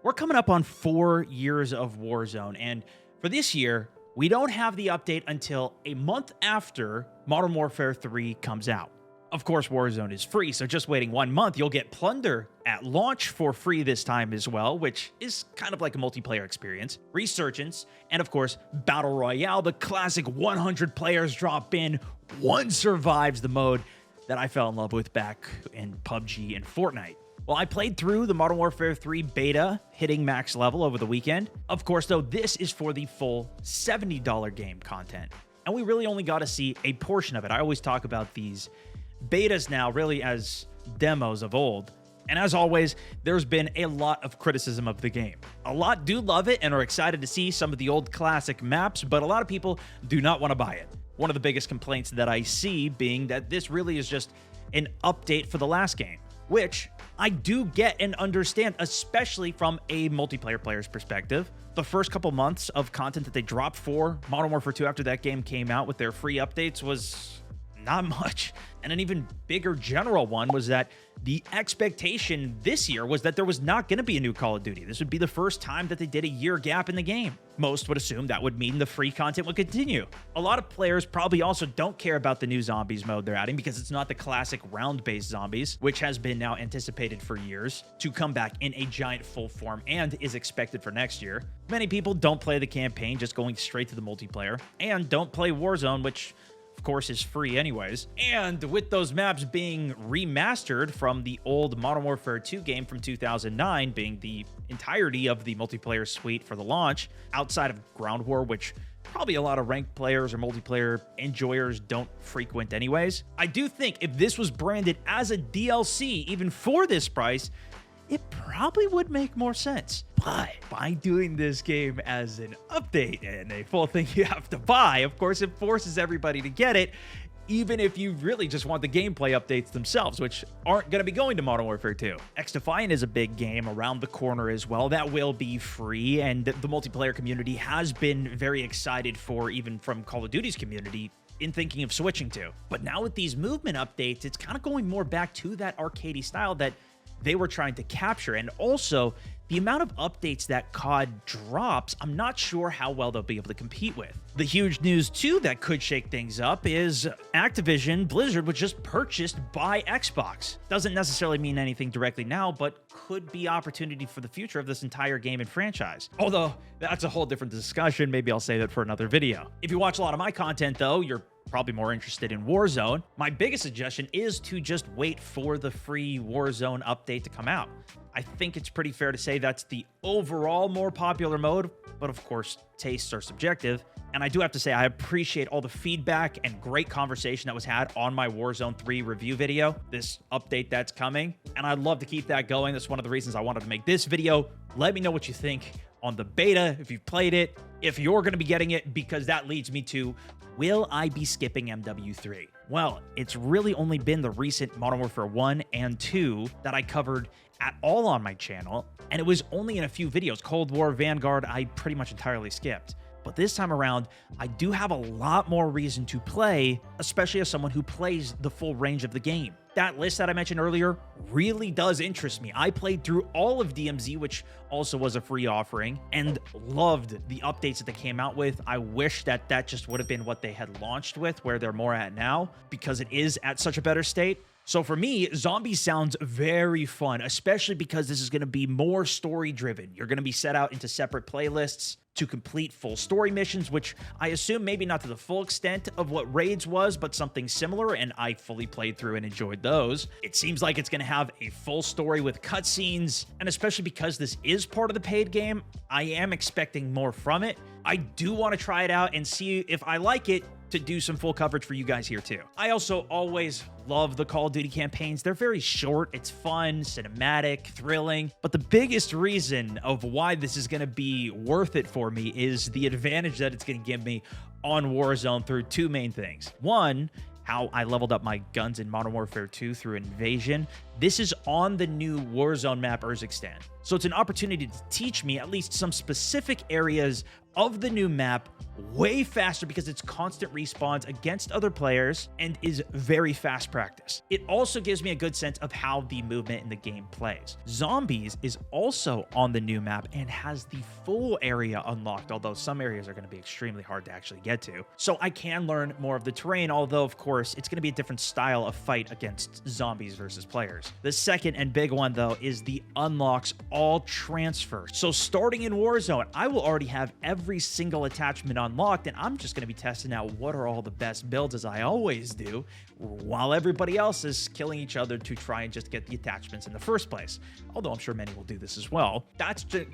We're coming up on 4 years of Warzone, and for this year, we don't have the update until a month after Modern Warfare 3 comes out. Of course, Warzone is free, so just waiting 1 month, you'll get Plunder at launch for free this time as well, which is kind of like a multiplayer experience. Resurgence, and of course, Battle Royale, the classic 100 players drop in, one survives the mode that I fell in love with back in PUBG and Fortnite. Well, I played through the Modern Warfare 3 beta, hitting max level over the weekend. Of course, though, this is for the full $70 game content, and we really only got to see a portion of it. I always talk about these betas now really as demos of old, and as always, there's been a lot of criticism of the game. A lot do love it and are excited to see some of the old classic maps, but a lot of people do not want to buy it. One of the biggest complaints that I see being that this really is just an update for the last game, which I do get and understand, especially from a multiplayer player's perspective. The first couple months of content that they dropped for Modern Warfare 2 after that game came out with their free updates was not much. And an even bigger general one was that the expectation this year was that there was not going to be a new Call of Duty. This would be the first time that they did a year gap in the game. Most would assume that would mean the free content would continue. A lot of players probably also don't care about the new zombies mode they're adding because it's not the classic round-based zombies, which has been now anticipated for years to come back in a giant full form and is expected for next year. Many people don't play the campaign, just going straight to the multiplayer, and don't play Warzone, which of course is free anyways. And with those maps being remastered from the old Modern Warfare 2 game from 2009 being the entirety of the multiplayer suite for the launch, outside of Ground War, which probably a lot of ranked players or multiplayer enjoyers don't frequent anyways, I do think if this was branded as a DLC even for this price, it probably would make more sense. But by doing this game as an update and a full thing you have to buy, of course, it forces everybody to get it, even if you really just want the gameplay updates themselves, which aren't going to be going to Modern Warfare 2. XDefiant is a big game around the corner as well. That will be free, and the multiplayer community has been very excited for, even from Call of Duty's community, in thinking of switching to. But now with these movement updates, it's kind of going more back to that arcadey style that they were trying to capture. And also, the amount of updates that COD drops, I'm not sure how well they'll be able to compete with. The huge news, too, that could shake things up is Activision Blizzard was just purchased by Xbox. Doesn't necessarily mean anything directly now, but could be opportunity for the future of this entire game and franchise. Although, that's a whole different discussion. Maybe I'll save that for another video. If you watch a lot of my content, though, you're probably more interested in Warzone. My biggest suggestion is to just wait for the free Warzone update to come out. I think it's pretty fair to say that's the overall more popular mode, but of course, tastes are subjective. And I do have to say, I appreciate all the feedback and great conversation that was had on my Warzone 3 review video, this update that's coming. And I'd love to keep that going. That's one of the reasons I wanted to make this video. Let me know what you think on the beta, if you've played it, if you're going to be getting it, because that leads me to, will I be skipping MW3? Well, it's really only been the recent Modern Warfare 1 and 2 that I covered at all on my channel, and it was only in a few videos. Cold War, Vanguard, I pretty much entirely skipped. But this time around, I do have a lot more reason to play, especially as someone who plays the full range of the game. That list that I mentioned earlier really does interest me. I played through all of DMZ, which also was a free offering, and loved the updates that they came out with. I wish that that just would have been what they had launched with, where they're more at now, because it is at such a better state. So for me, Zombies sounds very fun, especially because this is going to be more story-driven. You're going to be set out into separate playlists to complete full story missions, which I assume maybe not to the full extent of what Raids was, but something similar, and I fully played through and enjoyed those. It seems like it's going to have a full story with cutscenes, and especially because this is part of the paid game, I am expecting more from it. I do want to try it out and see if I like it, to do some full coverage for you guys here too. I also always love the Call of Duty campaigns. They're very short, it's fun, cinematic, thrilling, but the biggest reason of why this is going to be worth it for me is the advantage that it's going to give me on Warzone through two main things. One, how I leveled up my guns in Modern Warfare 2 through Invasion. This is on the new Warzone map Urzikstan. So it's an opportunity to teach me at least some specific areas of the new map way faster because it's constant respawns against other players and is very fast practice. It also gives me a good sense of how the movement in the game plays. Zombies is also on the new map and has the full area unlocked, although some areas are going to be extremely hard to actually get to. So I can learn more of the terrain, although of course it's going to be a different style of fight against zombies versus players. The second and big one though is the unlocks all transfer. So starting in Warzone, I will already have every single attachment unlocked, and I'm just going to be testing out what are all the best builds, as I always do, while everybody else is killing each other to try and just get the attachments in the first place. Although I'm sure many will do this as well. That's just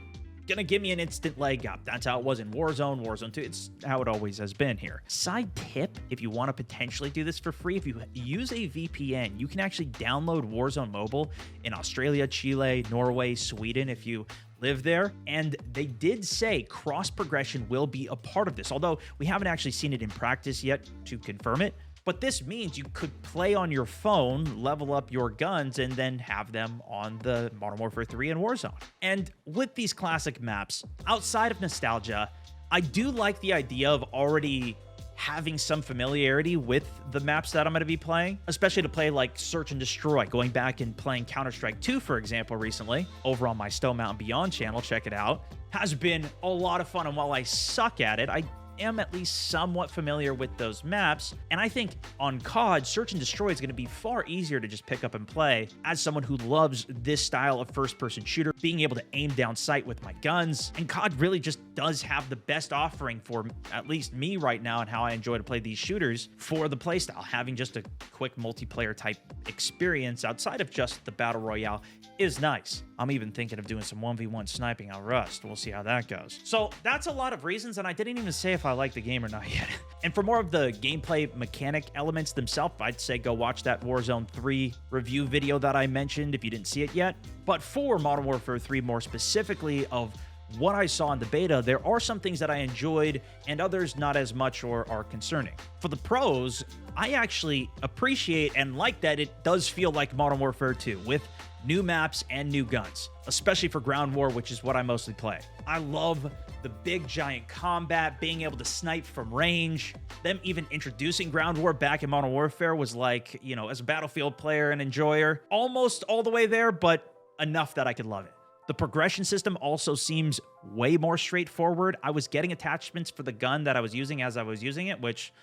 gonna give me an instant leg up. That's how it was in Warzone, Warzone 2. It's how it always has been here. Side tip, if you want to potentially do this for free, if you use a VPN, you can actually download Warzone Mobile in Australia, Chile, Norway, Sweden, if you live there. And they did say cross progression will be a part of this, although we haven't actually seen it in practice yet to confirm it. But this means you could play on your phone, level up your guns, and then have them on the Modern Warfare 3 and Warzone. And with these classic maps, outside of nostalgia, I do like the idea of already having some familiarity with the maps that I'm going to be playing, especially to play like Search and Destroy. Going back and playing Counter-Strike 2, for example, recently, over on my Stone Mountain Beyond channel, check it out, has been a lot of fun. And while I suck at it, I am at least somewhat familiar with those maps, and I think on COD, Search and Destroy is going to be far easier to just pick up and play as someone who loves this style of first-person shooter, being able to aim down sight with my guns. And COD really just does have the best offering for at least me right now and how I enjoy to play these shooters for the playstyle. Having just a quick multiplayer type experience outside of just the Battle Royale is nice. I'm even thinking of doing some 1v1 sniping on Rust. We'll see how that goes. So that's a lot of reasons, and I didn't even say if I like the game or not yet. And for more of the gameplay mechanic elements themselves, I'd say go watch that Warzone 3 review video that I mentioned if you didn't see it yet. But for Modern Warfare 3 more specifically, of what I saw in the beta, there are some things that I enjoyed and others not as much or are concerning. For the pros, I actually appreciate and like that it does feel like Modern Warfare 2 with new maps and new guns, especially for ground war, which is what I mostly play. I love the big giant combat, being able to snipe from range. Them even introducing ground war back in Modern Warfare was like, you know, as a Battlefield player and enjoyer, almost all the way there, but enough that I could love it. The progression system also seems way more straightforward. I was getting attachments for the gun that I was using as I was using it, which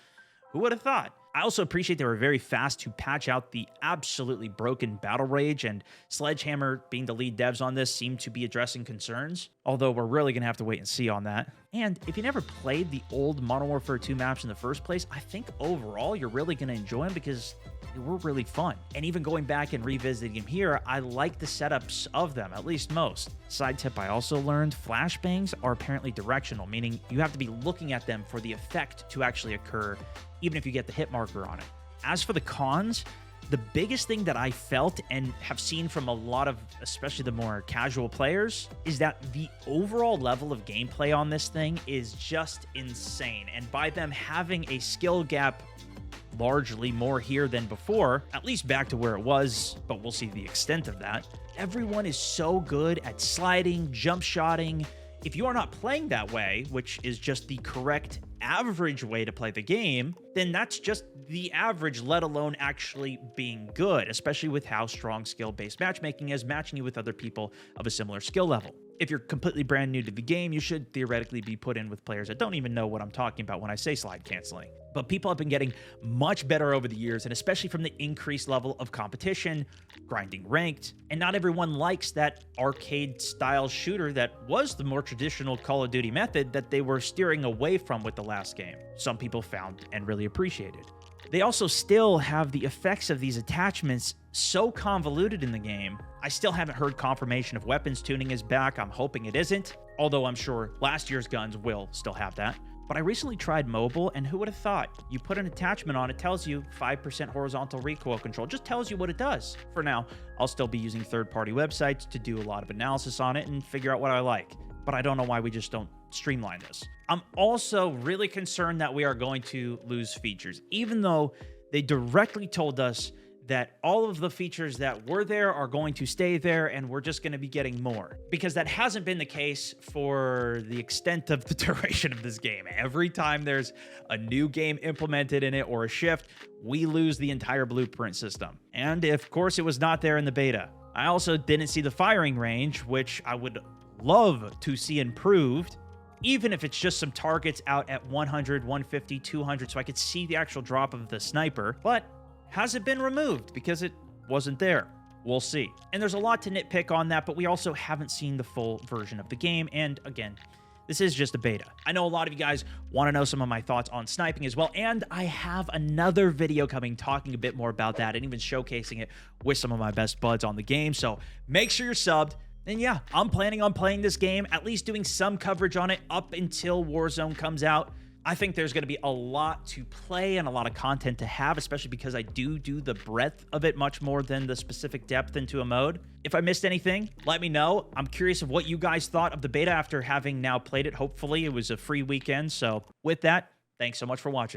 who would have thought? I also appreciate they were very fast to patch out the absolutely broken battle rage, and Sledgehammer, being the lead devs on this, seem to be addressing concerns, although we're really going to have to wait and see on that. And if you never played the old Modern Warfare 2 maps in the first place, I think overall you're really going to enjoy them because they were really fun. And even going back and revisiting them here, I like the setups of them, at least most. Side tip I also learned, flashbangs are apparently directional, meaning you have to be looking at them for the effect to actually occur, even if you get the hit marker on it. As for the cons, the biggest thing that I felt and have seen from a lot of, especially the more casual players, is that the overall level of gameplay on this thing is just insane. And by them having a skill gap largely more here than before, at least back to where it was, but we'll see the extent of that, everyone is so good at sliding, jump shotting. If you are not playing that way, which is just the correct average way to play the game, then that's just the average, let alone actually being good, especially with how strong skill-based matchmaking is, matching you with other people of a similar skill level. If you're completely brand new to the game, you should theoretically be put in with players that don't even know what I'm talking about when I say slide canceling. But people have been getting much better over the years, and especially from the increased level of competition, grinding ranked, and not everyone likes that arcade-style shooter that was the more traditional Call of Duty method that they were steering away from with the last game. Some people found and really appreciated. They also still have the effects of these attachments so convoluted in the game. I still haven't heard confirmation if weapons tuning is back. I'm hoping it isn't, although I'm sure last year's guns will still have that. But I recently tried mobile, and who would have thought? You put an attachment on, it tells you 5% horizontal recoil control. Just tells you what it does. For now, I'll still be using third-party websites to do a lot of analysis on it and figure out what I like. But I don't know why we just don't streamline this. I'm also really concerned that we are going to lose features, even though they directly told us that all of the features that were there are going to stay there and we're just going to be getting more, because that hasn't been the case for the extent of the duration of this game. Every time there's a new game implemented in it or a shift, we lose the entire blueprint system. And of course, it was not there in the beta. I also didn't see the firing range, which I would love to see improved, even if it's just some targets out at 100, 150, 200, so I could see the actual drop of the sniper. But has it been removed because it wasn't there? We'll see. And there's a lot to nitpick on that, but we also haven't seen the full version of the game. And again, this is just a beta. I know a lot of you guys want to know some of my thoughts on sniping as well, and I have another video coming talking a bit more about that and even showcasing it with some of my best buds on the game. So make sure you're subbed. And yeah, I'm planning on playing this game, at least doing some coverage on it up until Warzone comes out. I think there's going to be a lot to play and a lot of content to have, especially because I do the breadth of it much more than the specific depth into a mode. If I missed anything, let me know. I'm curious of what you guys thought of the beta after having now played it. Hopefully, it was a free weekend. So with that, thanks so much for watching.